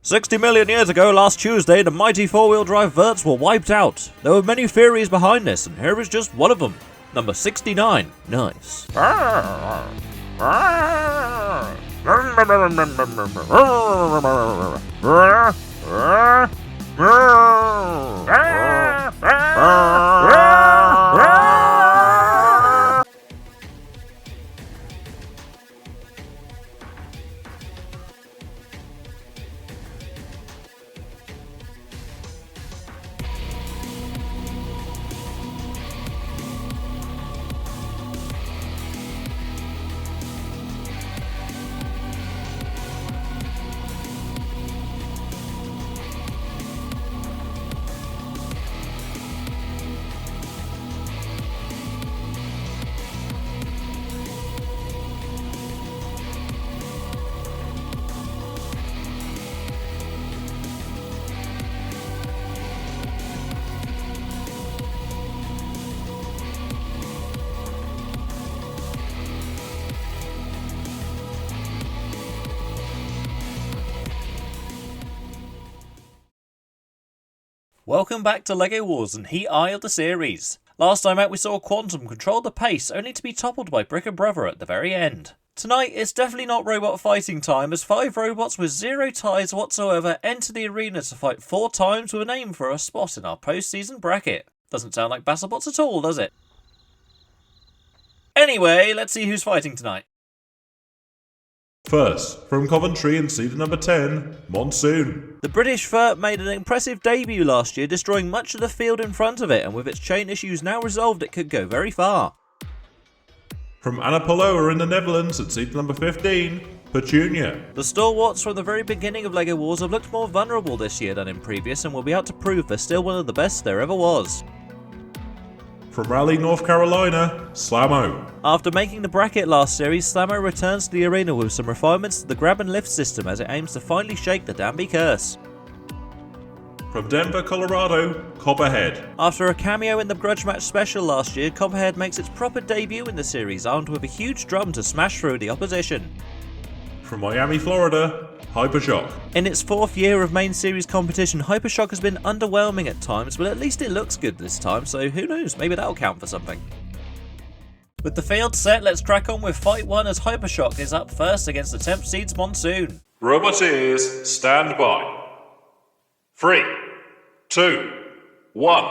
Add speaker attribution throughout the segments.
Speaker 1: 60 million years ago last Tuesday, the mighty four-wheel drive verts were wiped out. There were many theories behind this, and here is just one of them. Number 69. Nice. Welcome back to LEGO Wars and Heat Eye of the series. Last time out we saw Quantum control the pace, only to be toppled by Brick and Brother at the very end. Tonight it's definitely not robot fighting time, as 5 robots with 0 ties whatsoever enter the arena to fight 4 times with an aim for a spot in our post-season bracket. Doesn't sound like Battlebots at all, does it? Anyway, let's see who's fighting tonight.
Speaker 2: First, from Coventry in season number 10, Monsoon.
Speaker 1: The British Vert made an impressive debut last year, destroying much of the field in front of it, and with its chain issues now resolved, it could go very far.
Speaker 2: From Annapolloa in the Netherlands at season number 15, Petunia.
Speaker 1: The stalwarts from the very beginning of LEGO Wars have looked more vulnerable this year than in previous, and will be out to prove they're still one of the best there ever was.
Speaker 2: From Raleigh, North Carolina, Slammo.
Speaker 1: After making the bracket last series, Slammo returns to the arena with some refinements to the grab and lift system as it aims to finally shake the Danby curse.
Speaker 2: From Denver, Colorado, Copperhead.
Speaker 1: After a cameo in the Grudge Match special last year, Copperhead makes its proper debut in the series, armed with a huge drum to smash through the opposition.
Speaker 2: From Miami, Florida, Hypershock.
Speaker 1: In its 4th year of main series competition, Hypershock has been underwhelming at times, but at least it looks good this time, so who knows, maybe that'll count for something. With the field set, let's crack on with Fight 1 as Hypershock is up first against the 10th seed's Monsoon.
Speaker 2: Roboteers, stand by. 3, 2, 1,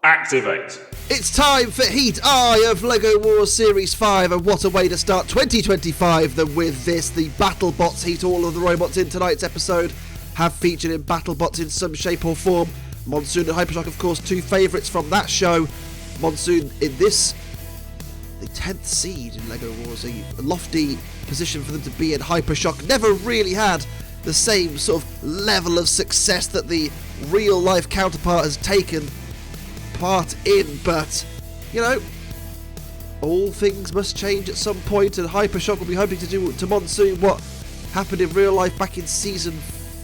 Speaker 2: activate.
Speaker 3: It's time for Heat Eye of LEGO Wars Series 5, and what a way to start 2025 than with this. The Battlebots heat. All of the robots in tonight's episode have featured in Battlebots in some shape or form. Monsoon and Hypershock, of course, 2 favourites from that show. Monsoon in this, the 10th seed in LEGO Wars, a lofty position for them to be in. Hypershock never really had the same sort of level of success that the real life counterpart has taken part in, but you know, all things must change at some point, and Hypershock will be hoping to do to Monsoon what happened in real life back in season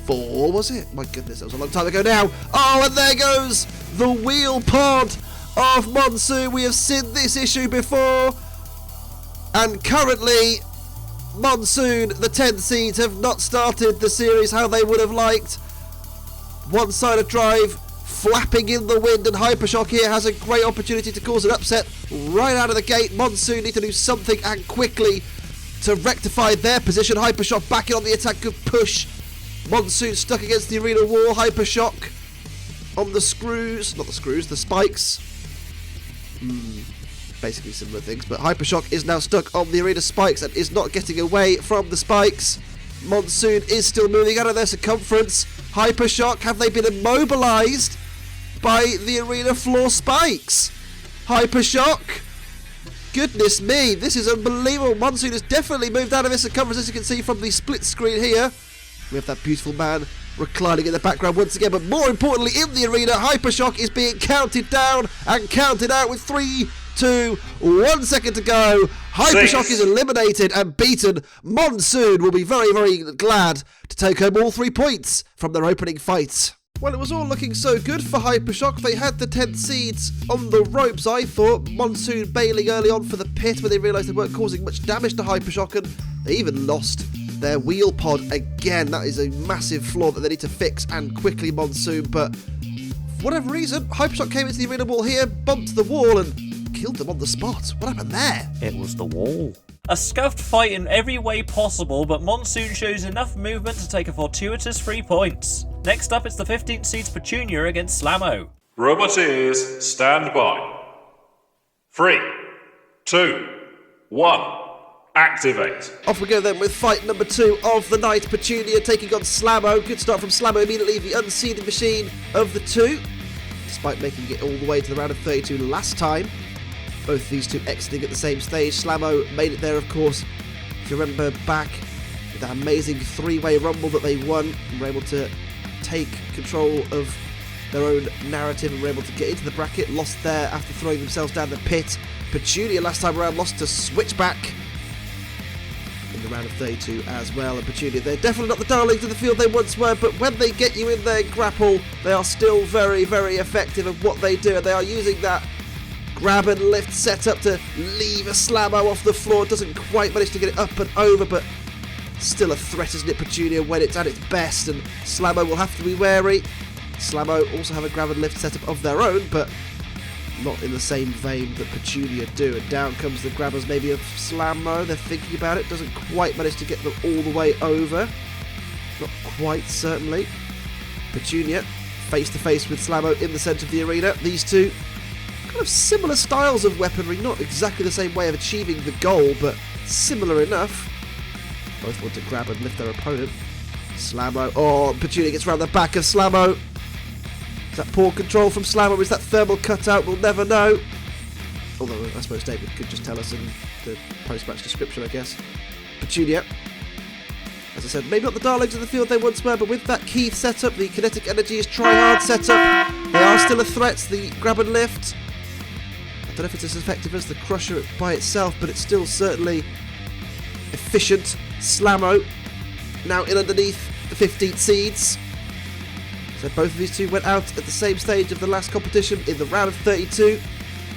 Speaker 3: 4, was it? My goodness, that was a long time ago now. Oh, and there goes the wheel pod of Monsoon. We have seen this issue before, and currently Monsoon, the 10th seeds, have not started the series how they would have liked. One-sided drive flapping in the wind, and Hypershock here has a great opportunity to cause an upset right out of the gate. Monsoon need to do something, and quickly, to rectify their position. Hypershock back in on the attack, good push. Monsoon stuck against the arena wall. Hypershock on the screws, not the screws, the spikes. Basically similar things, but Hypershock is now stuck on the arena spikes and is not getting away from the spikes. Monsoon is still moving out of their circumference. Hypershock, have they been immobilised by the arena floor spikes? Hypershock, goodness me, this is unbelievable. Monsoon has definitely moved out of his circumference, as you can see from the split screen here. We have that beautiful man reclining in the background once again, but more importantly in the arena, Hypershock is being counted down and counted out with 3, 2, 1 second to go. Hypershock is eliminated and beaten. Monsoon will be very, very glad to take home all 3 points from their opening fight. Well, it was all looking so good for Hypershock. They had the 10th seeds on the ropes, I thought. Monsoon bailing early on for the pit when they realised they weren't causing much damage to Hypershock, and they even lost their wheel pod again. That is a massive flaw that they need to fix, and quickly, Monsoon. But for whatever reason, Hypershock came into the arena wall here, bumped the wall, and killed them on the spot. What happened there?
Speaker 1: It was the wall. A scuffed fight in every way possible, but Monsoon shows enough movement to take a fortuitous 3 points. Next up, it's the 15th seed's Petunia against Slammo.
Speaker 2: Roboteers, stand by. 3, 2, 1, activate.
Speaker 3: Off we go then with fight number 2 of the night. Petunia taking on Slammo. Good start from Slammo, immediately the unseeded machine of the two, despite making it all the way to the round of 32 last time. Both these two exiting at the same stage. Slammo made it there, of course, if you remember back with that amazing 3-way rumble that they won, and were able to take control of their own narrative and were able to get into the bracket. Lost there after throwing themselves down the pit. Petunia last time around lost to Switchback in the round of 32 as well. And Petunia, they're definitely not the darlings of the field they once were, but when they get you in their grapple, they are still very, very effective at what they do. And they are using that grab and lift setup to leave a Slammo off the floor. Doesn't quite manage to get it up and over, but still a threat, isn't it, Petunia, when it's at its best, and Slammo will have to be wary. Slammo also have a grab and lift setup of their own, but not in the same vein that Petunia do. And down comes the grabbers maybe of Slammo. They're thinking about it. Doesn't quite manage to get them all the way over. Not quite, certainly. Petunia face to face with Slammo in the centre of the arena. These two kind of similar styles of weaponry, not exactly the same way of achieving the goal, but similar enough. Both want to grab and lift their opponent. Slammo, oh, Petunia gets around the back of Slammo. Is that poor control from Slammo? Is that thermal cutout? We'll never know. Although I suppose David could just tell us in the post-match description, I guess. Petunia, as I said, maybe not the darlings of the field they once were, but with that Keith setup, the kinetic energy is try-hard setup, they are still a threat. The grab and lift, I don't know if it's as effective as the Crusher by itself, but it's still certainly efficient. Slammo now in underneath the 15th seeds. So both of these two went out at the same stage of the last competition in the round of 32.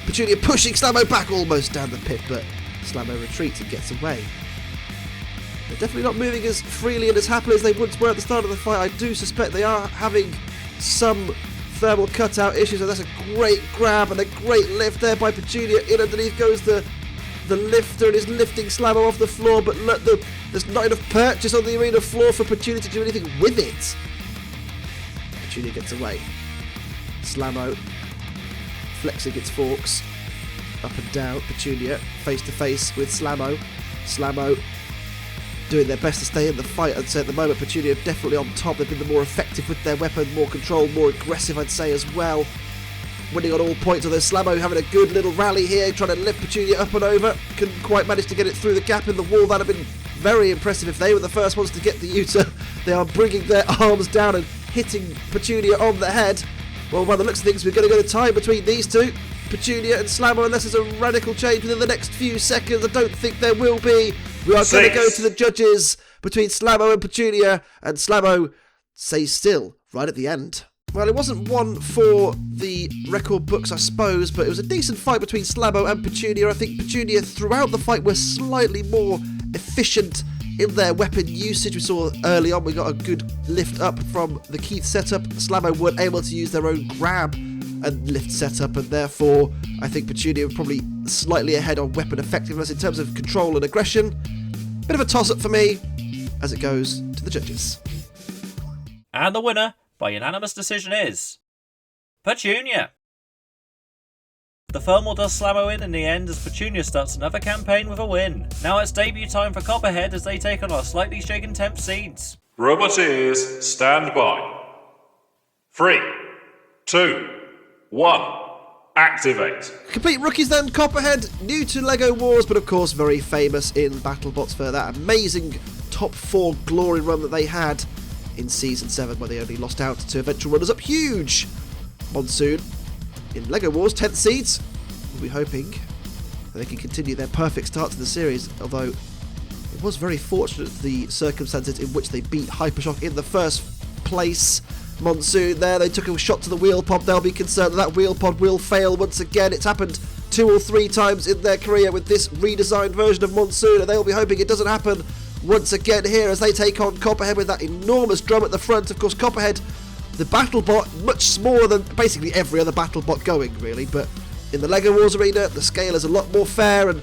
Speaker 3: Petunia pushing Slammo back almost down the pit, but Slammo retreats and gets away. They're definitely not moving as freely and as happily as they once were at the start of the fight. I do suspect they are having some thermal cutout issues, and that's a great grab and a great lift there by Petunia. In underneath goes the lifter and is lifting Slammo off the floor, but look, there's not enough purchase on the arena floor for Petunia to do anything with it. Petunia gets away. Slammo flexing its forks up and down. Petunia face to face with Slammo. Slammo doing their best to stay in the fight, I'd say at the moment. Petunia definitely on top. They've been the more effective with their weapon, more control, more aggressive, I'd say, as well. Winning on all points, although Slammo having a good little rally here, trying to lift Petunia up and over. Couldn't quite manage to get it through the gap in the wall. That'd have been very impressive if they were the first ones to get the Utah. They are bringing their arms down and hitting Petunia on the head. Well, by the looks of things, we're going to go to time between these two, Petunia and Slammo, unless there's a radical change within the next few seconds. I don't think there will be. We are going to go to the judges between Slammo and Petunia, and Slammo stays still right at the end. Well, it wasn't one for the record books, I suppose, but it was a decent fight between Slammo and Petunia. I think Petunia, throughout the fight, were slightly more efficient in their weapon usage. We saw early on, we got a good lift up from the Keith setup. Slammo weren't able to use their own grab and lift setup, and therefore I think Petunia were probably slightly ahead on weapon effectiveness in terms of control and aggression. Bit of a toss-up for me as it goes to the judges.
Speaker 1: And the winner by unanimous decision is Petunia. The firm will does Slammo in the end as Petunia starts another campaign with a win. Now it's debut time for Copperhead as they take on our slightly shaken temp seeds.
Speaker 2: Roboteers, stand by. 3, 2, 1, activate.
Speaker 3: Complete rookies then, Copperhead, new to LEGO Wars, but of course very famous in Battlebots for that amazing top 4 glory run that they had in Season 7, where they only lost out to eventual runners-up Huge. Monsoon in LEGO Wars, 10th seeds. We'll be hoping that they can continue their perfect start to the series, although it was very fortunate the circumstances in which they beat Hypershock in the first place. Monsoon there, they took a shot to the wheel pod. They'll be concerned that wheel pod will fail once again. It's happened 2 or 3 times in their career with this redesigned version of Monsoon, and they'll be hoping it doesn't happen once again here as they take on Copperhead with that enormous drum at the front. Of course, Copperhead, the Battlebot, much smaller than basically every other Battlebot going, really. But in the LEGO Wars arena, the scale is a lot more fair, and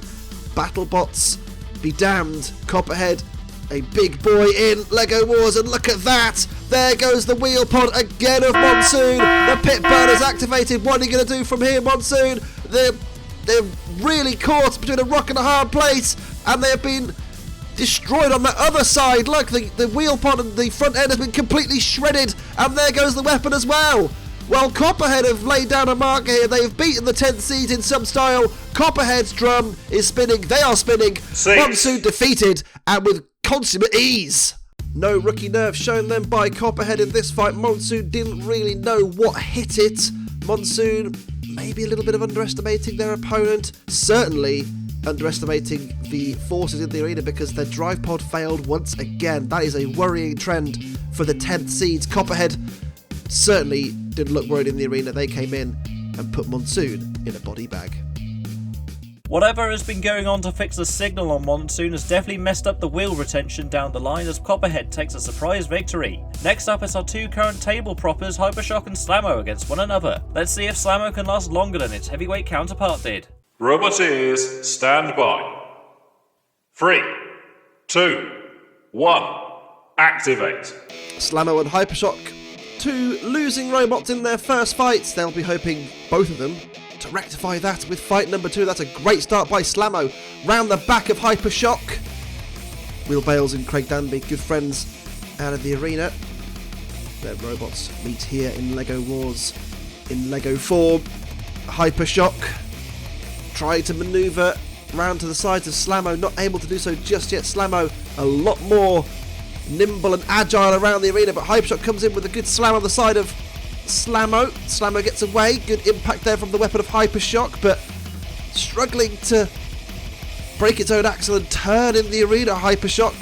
Speaker 3: Battlebots be damned. Copperhead, a big boy in LEGO Wars, and look at that! There goes the wheel pod again of Monsoon. The pit burner's activated. What are you going to do from here, Monsoon? They're really caught between a rock and a hard place, and they have been destroyed on the other side. Look, the wheel pod and the front end has been completely shredded, and there goes the weapon as well. Well, Copperhead have laid down a marker here. They have beaten the 10th seed in some style. Copperhead's drum is spinning. They are spinning. Monsoon defeated, and with consummate ease. No rookie nerve shown them by Copperhead in this fight. Monsoon didn't really know what hit it. Monsoon maybe a little bit of underestimating their opponent. Certainly underestimating the forces in the arena because their drive pod failed once again. That is a worrying trend for the 10th seeds. Copperhead certainly didn't look worried in the arena. They came in and put Monsoon in a body bag.
Speaker 1: Whatever has been going on to fix the signal on Monsoon has definitely messed up the wheel retention down the line as Copperhead takes a surprise victory. Next up is our two current table proppers, Hypershock and Slammo, against one another. Let's see if Slammo can last longer than its heavyweight counterpart did.
Speaker 2: Roboteers, stand by. 3, 2, 1, activate.
Speaker 3: Slammo and Hypershock, two losing robots in their first fights. They'll be hoping, both of them, to rectify that with fight number 2. That's a great start by Slammo. Round the back of Hypershock. Will Bales and Craig Danby, good friends out of the arena. Their robots meet here in LEGO Wars in LEGO form. Hypershock trying to manoeuvre round to the sides of Slammo, not able to do so just yet. Slammo a lot more nimble and agile around the arena, but Hypershock comes in with a good slam on the side of Slammo. Slammo gets away. Good impact there from the weapon of Hypershock, but struggling to break its own axle and turn in the arena. Hypershock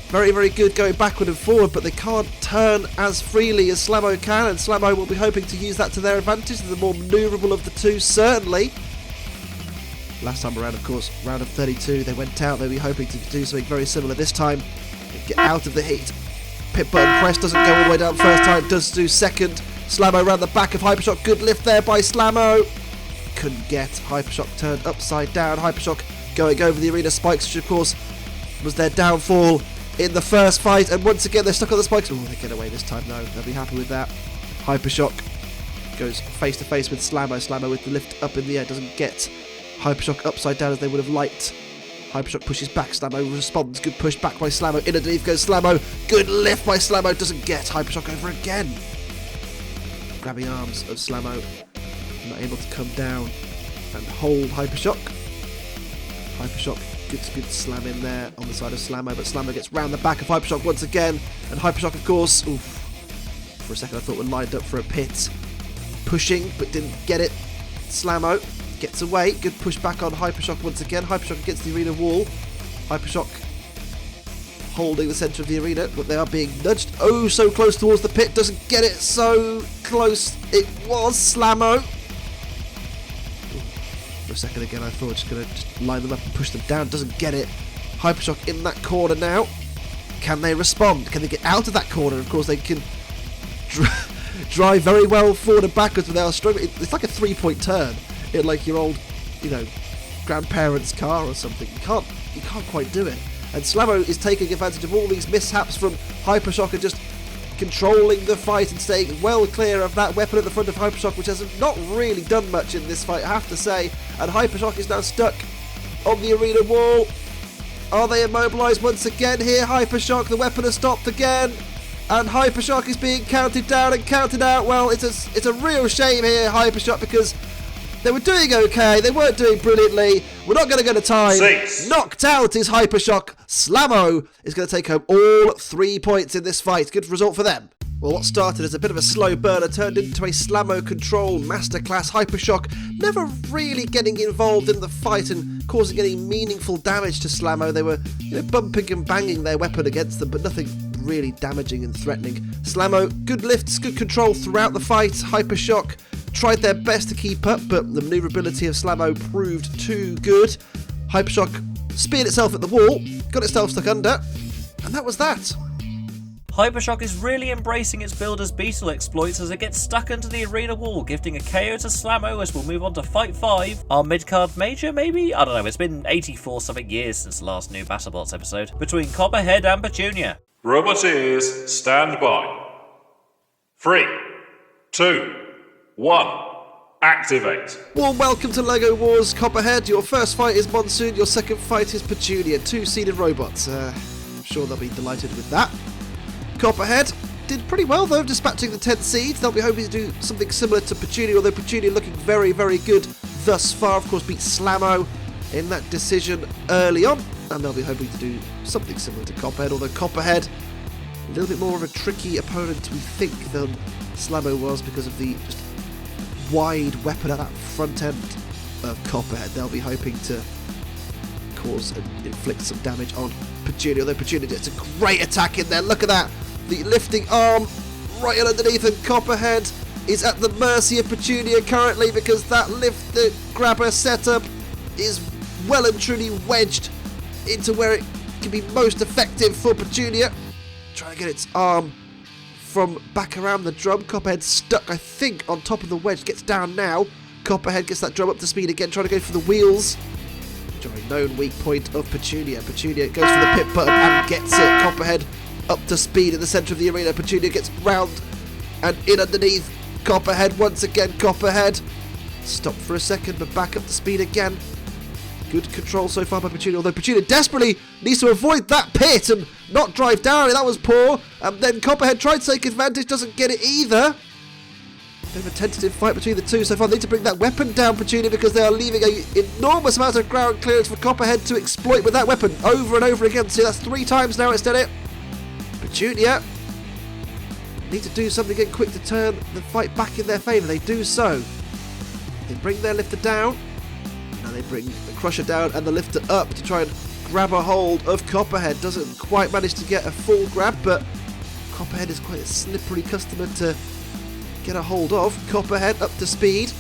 Speaker 3: very, very good going backward and forward, but they can't turn as freely as Slammo can, and Slammo will be hoping to use that to their advantage. The more manoeuvrable of the two, certainly. Last time around, of course, round of 32, they went out. They'll be hoping to do something very similar this time. Get out of the heat. Pit button press doesn't go all the way down first time, does do second. Slammo around the back of Hypershock. Good lift there by Slammo. Couldn't get. Hypershock turned upside down. Hypershock going over the arena spikes, which of course was their downfall in the first fight. And once again, they're stuck on the spikes. Oh, they get away this time, though. They'll be happy with that. Hypershock goes face to face with Slammo. Slammo with the lift up in the air doesn't get Hypershock upside down as they would have liked. Hypershock pushes back, Slammo responds, good push back by Slammo, in underneath goes Slammo, good lift by Slammo, doesn't get Hypershock over again. Grabbing arms of Slammo, not able to come down and hold Hypershock. Hypershock, good slam in there on the side of Slammo, but Slammo gets round the back of Hypershock once again, and Hypershock of course, for a second I thought we're lined up for a pit. Pushing, but didn't get it. Slammo gets away, good push back on Hypershock once again. Hypershock against the arena wall. Hypershock holding the centre of the arena, but they are being nudged. Oh, so close towards the pit, doesn't get it. So close it was. Slammo. For a second again, I thought just going to line them up and push them down. Doesn't get it. Hypershock in that corner now. Can they respond? Can they get out of that corner? Of course, they can drive very well forward and backwards, but they are struggling. It's like a 3-point turn in like your old, grandparents' car or something. You can't quite do it. And Slammo is taking advantage of all these mishaps from Hypershock and just controlling the fight and staying well clear of that weapon at the front of Hypershock, which has not really done much in this fight, I have to say. And Hypershock is now stuck on the arena wall. Are they immobilised once again here? Hypershock, the weapon has stopped again. And Hypershock is being counted down and counted out. Well, it's a real shame here, Hypershock, because they were doing okay. They weren't doing brilliantly. We're not going to go to time.
Speaker 2: 6.
Speaker 3: Knocked out is Hypershock. Slammo is going to take home all 3 points in this fight. Good result for them. Well, what started as a bit of a slow burner turned into a Slammo control masterclass. Hypershock never really getting involved in the fight and causing any meaningful damage to Slammo. They were bumping and banging their weapon against them, but nothing really damaging and threatening. Slammo, good lifts, good control throughout the fight. Hypershock tried their best to keep up, but the manoeuvrability of Slammo proved too good. Hypershock speared itself at the wall, got itself stuck under, and that was that.
Speaker 1: Hypershock is really embracing its builder's beetle exploits as it gets stuck into the arena wall, gifting a KO to Slammo as we'll move on to Fight 5. Our mid-card major, maybe? I don't know, it's been 84 something years since the last new Battlebots episode, between Copperhead and Petunia.
Speaker 2: Robot ears, stand by. 3, 2, 1, activate.
Speaker 3: Warm welcome to LEGO Wars Copperhead. Your first fight is Monsoon, your second fight is Petunia, 2-seeded robots. I'm sure they'll be delighted with that. Copperhead did pretty well though, dispatching the 10 seeds. They'll be hoping to do something similar to Petunia, although Petunia looking very, very good thus far. Of course, beat Slammo in that decision early on, and they'll be hoping to do something similar to Copperhead, although Copperhead, a little bit more of a tricky opponent, we think, than Slammo was because of the just wide weapon at that front end of Copperhead. They'll be hoping to cause and inflict some damage on Petunia, although Petunia gets a great attack in there. Look at that. The lifting arm right underneath, and Copperhead is at the mercy of Petunia currently because that lift the grabber setup is well and truly wedged into where it can be most effective for Petunia. Trying to get its arm from back around the drum. Copperhead stuck, I think, on top of the wedge. Gets down now. Copperhead gets that drum up to speed again, trying to go for the wheels. A known weak point of Petunia. Petunia goes for the pit button and gets it. Copperhead up to speed in the centre of the arena. Petunia gets round and in underneath Copperhead once again. Copperhead stopped for a second but back up to speed again. Good control so far by Petunia, although Petunia desperately needs to avoid that pit and not drive down. That was poor. And then Copperhead tried to take advantage, doesn't get it either. Bit of a tentative fight between the two so far. They need to bring that weapon down, Petunia, because they are leaving an enormous amount of ground clearance for Copperhead to exploit with that weapon over and over again. See, that's 3 times now it's done it. Petunia need to do something again quick to turn the fight back in their favour. They do so. They bring their lifter down. Now they bring the crusher down and the lifter up to try and grab a hold of Copperhead. Doesn't quite manage to get a full grab, but Copperhead is quite a slippery customer to get a hold of. Copperhead up to speed.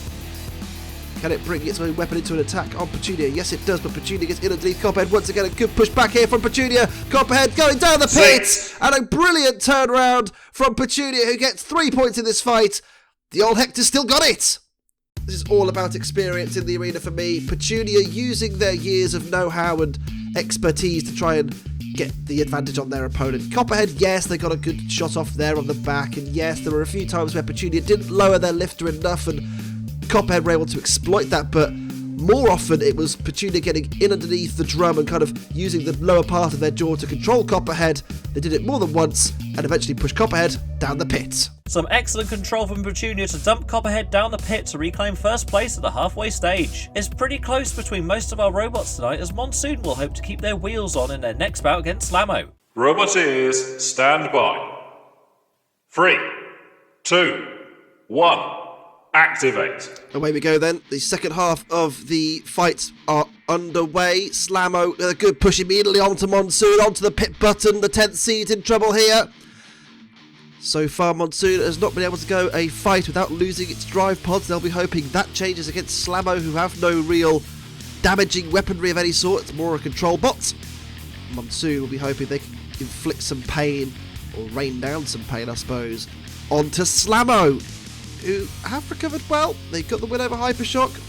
Speaker 3: Can it bring its own weapon into an attack on Petunia? Yes, it does, but Petunia gets in underneath Copperhead once again. A good push back here from Petunia. Copperhead going down the pit, and a brilliant turnaround from Petunia, who gets 3 points in this fight. The old Hector's still got it. This is all about experience in the arena for me. Petunia using their years of know-how and expertise to try and get the advantage on their opponent. Copperhead, yes, they got a good shot off there on the back, and yes, there were a few times where Petunia didn't lower their lifter enough and Copperhead were able to exploit that, but more often it was Petunia getting in underneath the drum and kind of using the lower part of their jaw to control Copperhead. They did it more than once and eventually pushed Copperhead down the pit.
Speaker 1: Some excellent control from Petunia to dump Copperhead down the pit to reclaim first place at the halfway stage. It's pretty close between most of our robots tonight, as Monsoon will hope to keep their wheels on in their next bout against Slammo.
Speaker 2: Robot ears, stand by. 3, 2, 1, activate.
Speaker 3: Away we go then. The second half of the fights are underway. Slammo, a good push immediately onto Monsoon, onto the pit button. The 10th seed's in trouble here. So far, Monsoon has not been able to go a fight without losing its drive pods. They'll be hoping that changes against Slammo, who have no real damaging weaponry of any sort. It's more a control bot. Monsoon will be hoping they can inflict some pain, or rain down some pain, I suppose, onto Slammo, who have recovered well. They've got the win over Hypershock.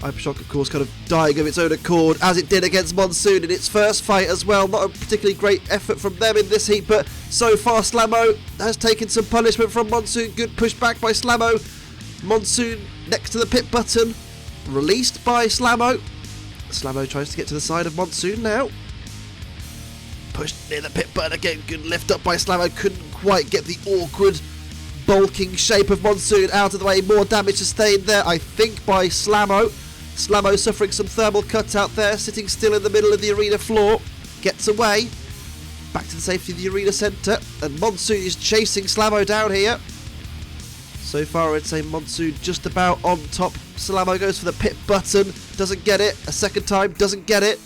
Speaker 3: Hypershock, of course, kind of dying of its own accord, as it did against Monsoon in its first fight as well. Not a particularly great effort from them in this heat, but so far Slammo has taken some punishment from Monsoon. Good push back by Slammo. Monsoon next to the pit button, released by Slammo. Slammo tries to get to the side of Monsoon now. Pushed near the pit button again. Good lift up by Slammo. Couldn't quite get the awkward bulking shape of Monsoon out of the way. More damage sustained there, I think, by Slammo. Slammo suffering some thermal cuts out there, sitting still in the middle of the arena floor. Gets away. Back to the safety of the arena centre. And Monsoon is chasing Slammo down here. So far, I'd say Monsoon just about on top. Slammo goes for the pit button. Doesn't get it. A second time. Doesn't get it.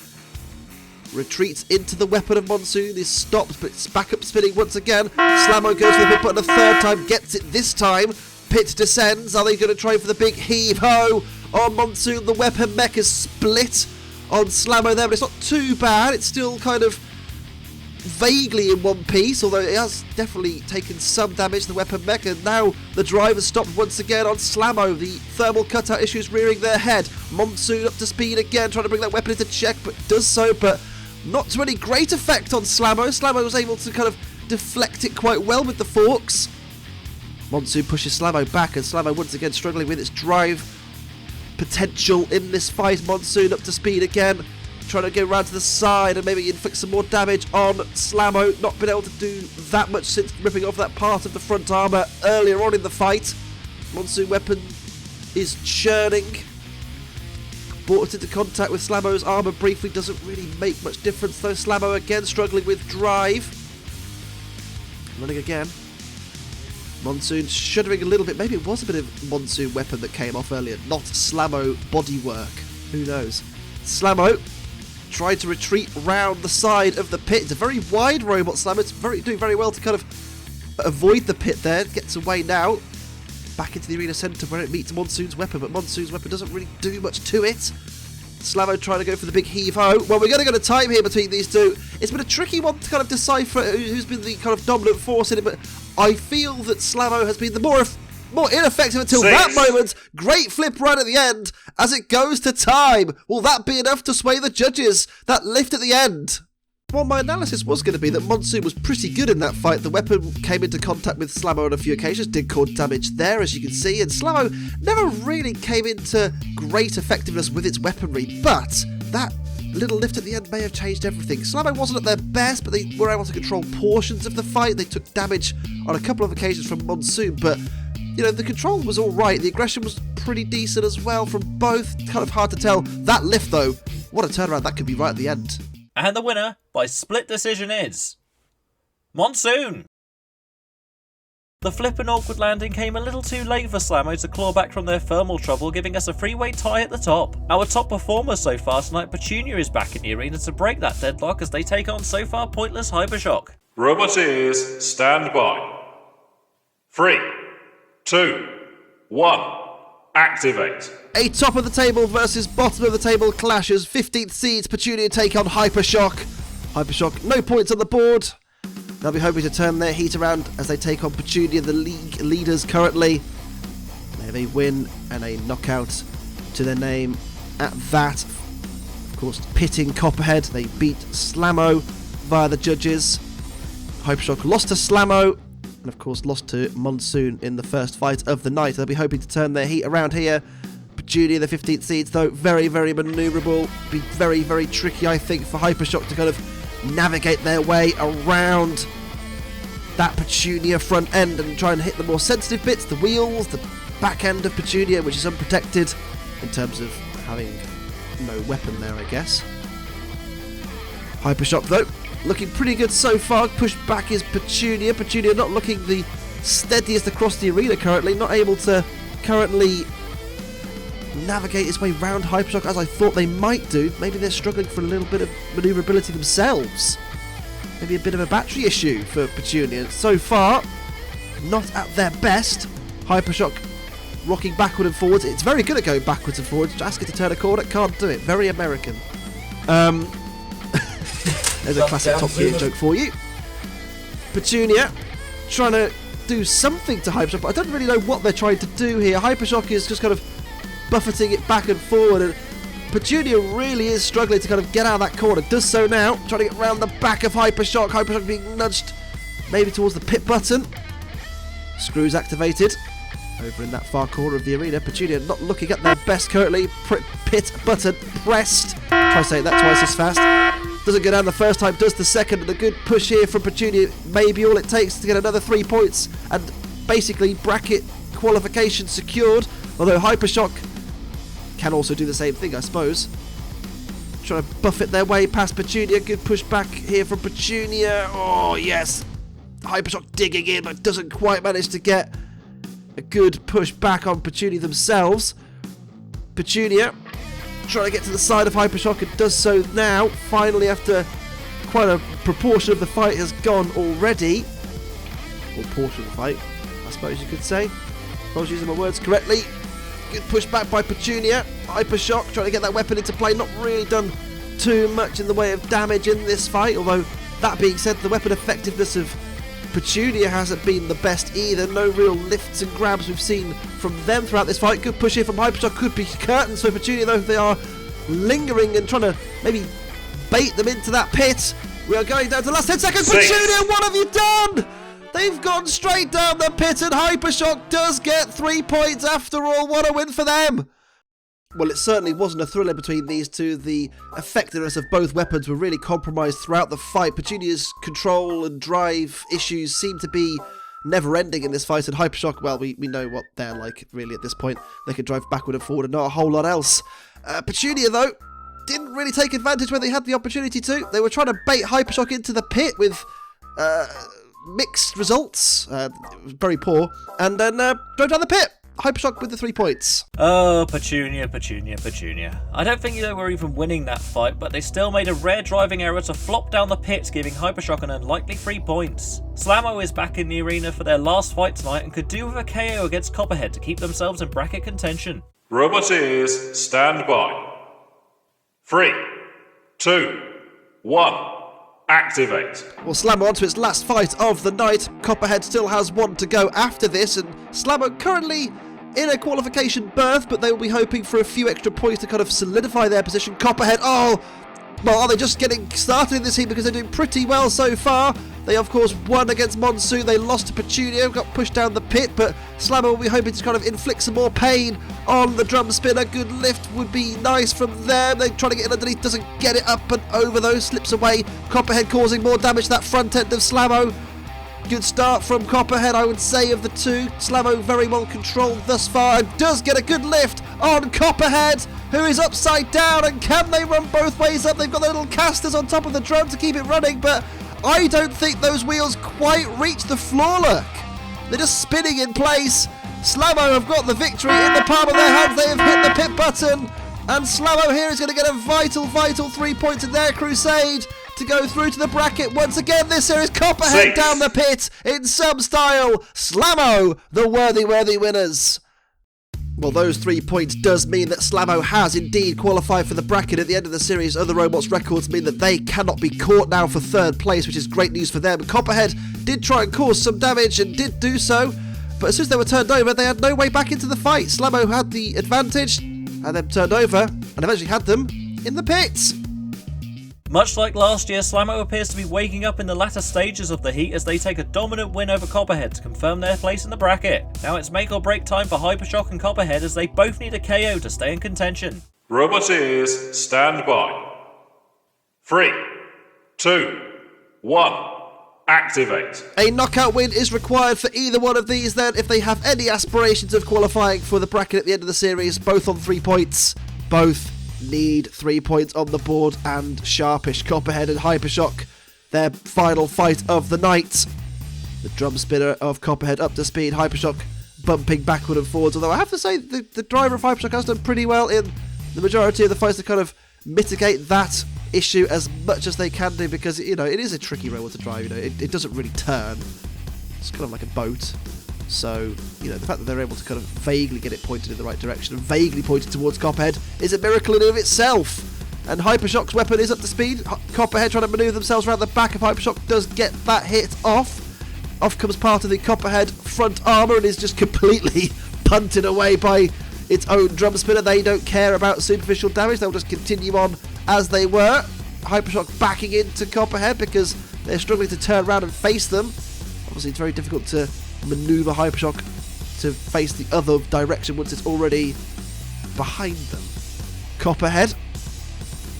Speaker 3: Retreats into the weapon of Monsoon. Is stopped, but it's back up spinning once again. Slammo goes for the pit button a third time. Gets it this time. Pit descends. Are they going to try for the big heave-ho on Monsoon? The weapon mech is split on Slammo there, but it's not too bad. It's still kind of vaguely in one piece, although it has definitely taken some damage to the weapon mech, and now the drive has stopped once again on Slammo. The thermal cutout issues rearing their head. Monsoon up to speed again, trying to bring that weapon into check, but does so, but not to any great effect on Slammo. Slammo was able to kind of deflect it quite well with the forks. Monsoon pushes Slammo back, and Slammo once again struggling with its drive potential in this fight. Monsoon up to speed again, trying to go round to the side and maybe inflict some more damage on Slammo. Not been able to do that much since ripping off that part of the front armour earlier on in the fight. Monsoon weapon is churning. Brought it into contact with Slammo's armour briefly, doesn't really make much difference though. Slammo again struggling with drive. Running again. Monsoon shuddering a little bit. Maybe it was a bit of Monsoon weapon that came off earlier, not Slammo bodywork. Who knows? Slammo tried to retreat round the side of the pit. It's a very wide robot, Slammo. It's doing very well to kind of avoid the pit there. Gets away now. Back into the arena centre where it meets Monsoon's weapon, but Monsoon's weapon doesn't really do much to it. Slammo trying to go for the big heave-ho. Well, we're going to go to time here between these two. It's been a tricky one to kind of decipher who's been the kind of dominant force in it, but I feel that Slammo has been the more ineffective until that moment. Great flip right at the end as it goes to time. Will that be enough to sway the judges? That lift at the end. Well, my analysis was going to be that Monsoon was pretty good in that fight. The weapon came into contact with Slammo on a few occasions, did cause damage there, as you can see, and Slammo never really came into great effectiveness with its weaponry, but that little lift at the end may have changed everything. Slammo wasn't at their best, but they were able to control portions of the fight. They took damage on a couple of occasions from Monsoon, but you know, the control was alright. The aggression was pretty decent as well from both. Kind of hard to tell. That lift, though, what a turnaround that could be right at the end.
Speaker 1: And the winner by split decision is Monsoon. The flip and awkward landing came a little too late for Slammo to claw back from their thermal trouble, giving us a three-way tie at the top. Our top performer so far tonight, Petunia, is back in the arena to break that deadlock as they take on so far pointless Hypershock.
Speaker 2: Roboteers, stand by. 3, 2, 1, activate.
Speaker 3: A top of the table versus bottom of the table clashes. 15th seeds, Petunia take on Hypershock. Hypershock, no points on the board. They'll be hoping to turn their heat around as they take on Petunia, the league leaders currently. They have a win and a knockout to their name at that. Of course, pitting Copperhead. They beat Slammo via the judges. Hypershock lost to Slammo. And of course lost to Monsoon in the first fight of the night. They'll be hoping to turn their heat around here. Petunia, the 15th seeds, though, very, very manoeuvrable. Be very, very tricky, I think, for Hypershock to kind of navigate their way around that Petunia front end and try and hit the more sensitive bits, the wheels, the back end of Petunia, which is unprotected in terms of having no weapon there, I guess. Hypershock, though, looking pretty good so far. Pushed back is Petunia. Petunia not looking the steadiest across the arena currently. Not able to currently navigate its way round Hypershock as I thought they might do. Maybe they're struggling for a little bit of manoeuvrability themselves. Maybe a bit of a battery issue for Petunia. So far, not at their best. Hypershock rocking backward and forwards. It's very good at going backwards and forwards. Ask it to turn a corner, can't do it. Very American. There's a classic Top Gear joke for you. Petunia trying to do something to Hypershock, but I don't really know what they're trying to do here. Hypershock is just kind of buffeting it back and forward, and Petunia really is struggling to kind of get out of that corner. Does so now, trying to get around the back of Hypershock. Hypershock being nudged maybe towards the pit button. Screws activated over in that far corner of the arena. Petunia not looking at their best currently. Pit button pressed. Try saying that twice as fast. Doesn't go down the first time, does the second, and a good push here from Petunia. Maybe all it takes to get another 3 points and basically bracket qualification secured. Although Hypershock can also do the same thing, I suppose. Trying to buffet their way past Petunia. Good push back here from Petunia. Oh, yes. Hypershock digging in, but doesn't quite manage to get a good push back on Petunia themselves. Petunia trying to get to the side of Hypershock and does so now. Finally, after quite a proportion of the fight has gone already. Or portion of the fight, I suppose you could say. If I was using my words correctly. Good push back by Petunia. Hypershock trying to get that weapon into play. Not really done too much in the way of damage in this fight, although that being said, the weapon effectiveness of Petunia hasn't been the best either. No real lifts and grabs we've seen from them throughout this fight. Good push here from Hypershock, could be curtains for Petunia though. They are lingering and trying to maybe bait them into that pit. We are going down to the last 10 seconds. Petunia, what have you done? They've gone straight down the pit and Hypershock does get 3 points after all. What a win for them. Well, it certainly wasn't a thriller between these two. The effectiveness of both weapons were really compromised throughout the fight. Petunia's control and drive issues seem to be never-ending in this fight, and Hypershock, well, we know what they're like, really, at this point. They can drive backward and forward and not a whole lot else. Petunia, though, didn't really take advantage when they had the opportunity to. They were trying to bait Hypershock into the pit with mixed results. Very poor. And then drove down the pit. Hypershock with the 3 points.
Speaker 1: Oh, Petunia. I don't think they were even winning that fight, but they still made a rare driving error to flop down the pits, giving Hypershock an unlikely 3 points. Slammo is back in the arena for their last fight tonight and could do with a KO against Copperhead to keep themselves in bracket contention.
Speaker 2: Roboteers, stand by. 3, 2, 1. Activate.
Speaker 3: Well, Slammo onto its last fight of the night. Copperhead still has one to go after this, and Slammo currently in a qualification berth, but they will be hoping for a few extra points to kind of solidify their position. Copperhead, well, are they just getting started in this heat because they're doing pretty well so far? They, of course, won against Monsoon. They lost to Petunia, got pushed down the pit, but Slammo will be hoping to kind of inflict some more pain on the drum spinner. Good lift would be nice from them. They're trying to get it underneath, doesn't get it up and over though, slips away. Copperhead causing more damage to that front end of Slammo. Good start from Copperhead, I would say, of the two. Slammo very well controlled thus far and does get a good lift on Copperhead, who is upside down. And can they run both ways up? They've got their little casters on top of the drum to keep it running, but I don't think those wheels quite reach the floor, look. They're just spinning in place. Slammo have got the victory in the palm of their hands. They have hit the pit button. And Slammo here is going to get a vital 3 points in their crusade to go through to the bracket once again this series. Copperhead down the pit in some style. Slammo, the worthy winners. Well, those 3 points does mean that Slammo has indeed qualified for the bracket at the end of the series. Other robots' records mean that they cannot be caught now for third place, which is great news for them. Copperhead did try and cause some damage and did do so, but as soon as they were turned over, they had no way back into the fight. Slammo had the advantage, and then turned over, and eventually had them in the pits.
Speaker 1: Much like last year, Slammo appears to be waking up in the latter stages of the heat as they take a dominant win over Copperhead to confirm their place in the bracket. Now it's make or break time for Hypershock and Copperhead as they both need a KO to stay in contention.
Speaker 2: Roboteers, stand by. 3, 2, 1. Activate.
Speaker 3: A knockout win is required for either one of these then if they have any aspirations of qualifying for the bracket at the end of the series. Both on 3 points. Both need 3 points on the board, and sharpish. Copperhead and Hypershock, their final fight of the night. The drum spinner of Copperhead up to speed, Hypershock bumping backward and forwards, although I have to say the driver of Hypershock has done pretty well in the majority of the fights to kind of mitigate that issue as much as they can do, because it is a tricky robot to drive. It doesn't really turn. It's kind of like a boat. So, the fact that they're able to kind of vaguely get it pointed in the right direction and vaguely pointed towards Copperhead is a miracle in and of itself. And Hypershock's weapon is up to speed. Copperhead trying to manoeuvre themselves around the back of Hypershock does get that hit off. Off comes part of the Copperhead front armour and is just completely punted away by its own drum spinner. They don't care about superficial damage. They'll just continue on as they were. Hypershock backing into Copperhead because they're struggling to turn around and face them. Obviously, it's very difficult to manoeuvre Hypershock to face the other direction once it's already behind them. Copperhead,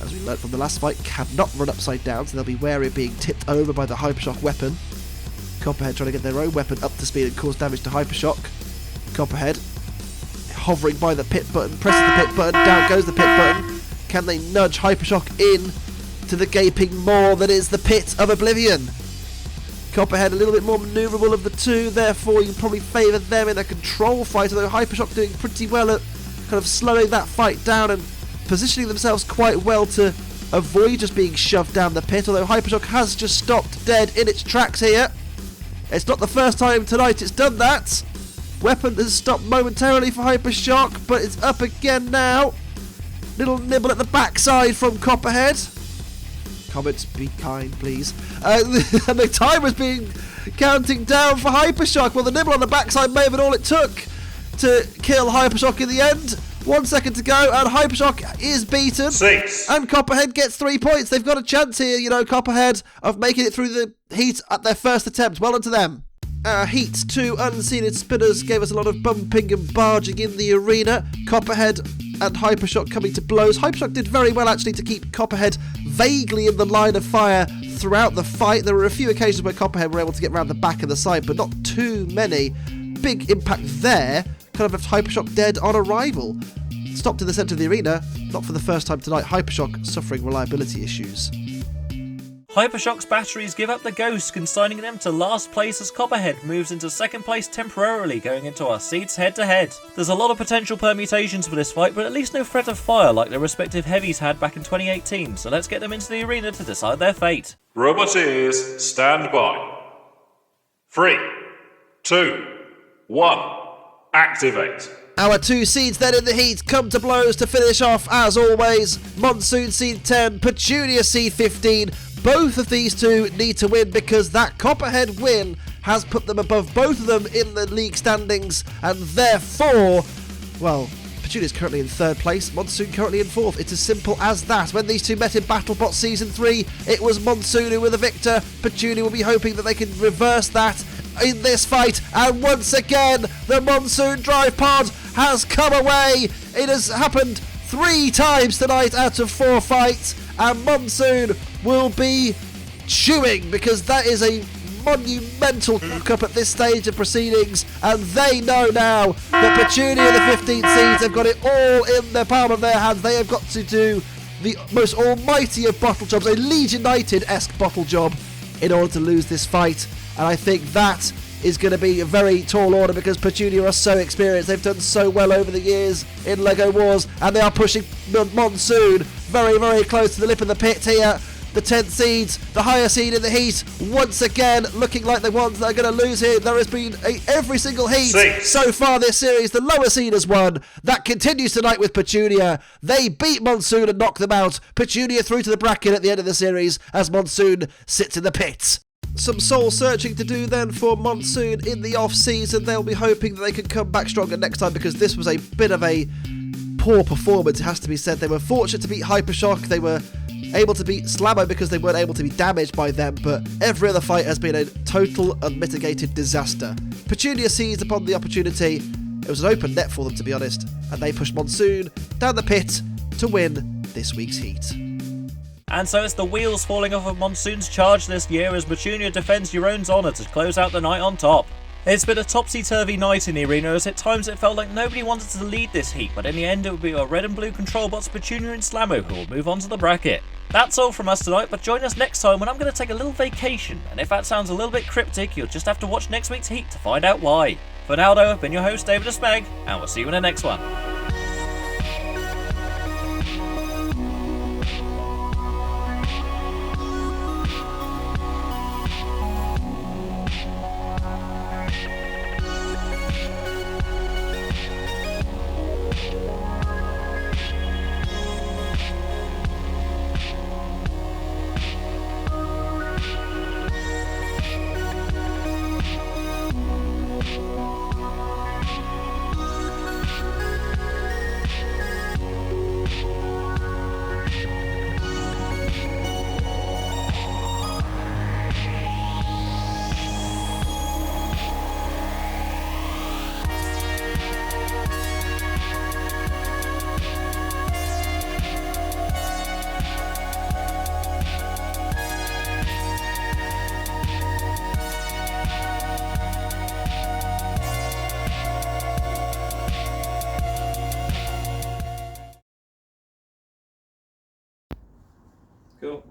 Speaker 3: as we learned from the last fight, cannot run upside down, so they'll be wary of being tipped over by the Hypershock weapon. Copperhead trying to get their own weapon up to speed and cause damage to Hypershock. Copperhead hovering by the pit button, presses the pit button, down goes the pit button. Can they nudge Hypershock in to the gaping maw that is the pit of oblivion? Copperhead a little bit more manoeuvrable of the two, therefore you probably favour them in a control fight, although Hypershock doing pretty well at kind of slowing that fight down and positioning themselves quite well to avoid just being shoved down the pit, although Hypershock has just stopped dead in its tracks here. It's not the first time tonight it's done that. Weapon has stopped momentarily for Hypershock, but it's up again now. Little nibble at the backside from Copperhead. Comments, be kind, please. And the timer's been counting down for Hypershock. Well, the nibble on the backside may have been all it took to kill Hypershock in the end. 1 second to go, and Hypershock is beaten.
Speaker 2: 6.
Speaker 3: And Copperhead gets 3 points. They've got a chance here, Copperhead, of making it through the heat at their first attempt. Well done to them. Heat 2 unseeded spinners gave us a lot of bumping and barging in the arena. Copperhead and Hypershock coming to blows. Hypershock did very well actually to keep Copperhead vaguely in the line of fire throughout the fight. There were a few occasions where Copperhead were able to get around the back and the side, but not too many. Big impact there. Kind of left Hypershock dead on arrival. Stopped in the centre of the arena, not for the first time tonight. Hypershock suffering reliability issues.
Speaker 1: Hypershock's batteries give up the ghost, consigning them to last place as Copperhead moves into second place temporarily, going into our seeds head-to-head. There's a lot of potential permutations for this fight, but at least no threat of fire like their respective heavies had back in 2018, so let's get them into the arena to decide their fate.
Speaker 2: Roboteers, stand by. 3, 2, 1, activate.
Speaker 3: Our 2 seeds then in the heat come to blows to finish off, as always. Monsoon seed 10, Petunia seed 15. Both of these two need to win because that Copperhead win has put them above both of them in the league standings, and therefore, well, Petunia's currently in 3rd place, Monsoon currently in 4th. It's as simple as that. When these two met in Battlebots Season 3, it was Monsoon who were the victor. Petunia will be hoping that they can reverse that in this fight, and once again, the Monsoon Drive Pod has come away. It has happened 3 times tonight out of 4 fights, and Monsoon will be chewing because that is a monumental fuck-up at this stage of proceedings, and they know now that Petunia and the 15th seeds have got it all in the palm of their hands. They have got to do the most almighty of bottle jobs, a Leeds United-esque bottle job, in order to lose this fight, and I think that is going to be a very tall order because Petunia are so experienced. They've done so well over the years in LEGO Wars, and they are pushing Monsoon very, very close to the lip of the pit here. The 10th seeds, the higher seed in the heat, once again looking like the ones that are going to lose here. There has been every single heat so far this series. The lower seed has won. That continues tonight with Petunia. They beat Monsoon and knock them out. Petunia through to the bracket at the end of the series as Monsoon sits in the pits. Some soul searching to do then for Monsoon in the off-season. They'll be hoping that they can come back stronger next time because this was a bit of a poor performance, it has to be said. They were fortunate to beat Hypershock. They were able to beat Slammo because they weren't able to be damaged by them, but every other fight has been a total unmitigated disaster. Petunia seized upon the opportunity. It was an open net for them, to be honest, and they pushed Monsoon down the pit to win this week's heat.
Speaker 1: And so it's the wheels falling off of Monsoon's charge this year as Petunia defends Euron's honour to close out the night on top. It's been a topsy-turvy night in the arena as at times it felt like nobody wanted to lead this heat, but in the end it would be our red and blue control bots Petunia and Slammo who will move on to the bracket. That's all from us tonight, but join us next time when I'm going to take a little vacation, and if that sounds a little bit cryptic, you'll just have to watch next week's heat to find out why. For now though, I've been your host David Smeg, and we'll see you in the next one. Cool.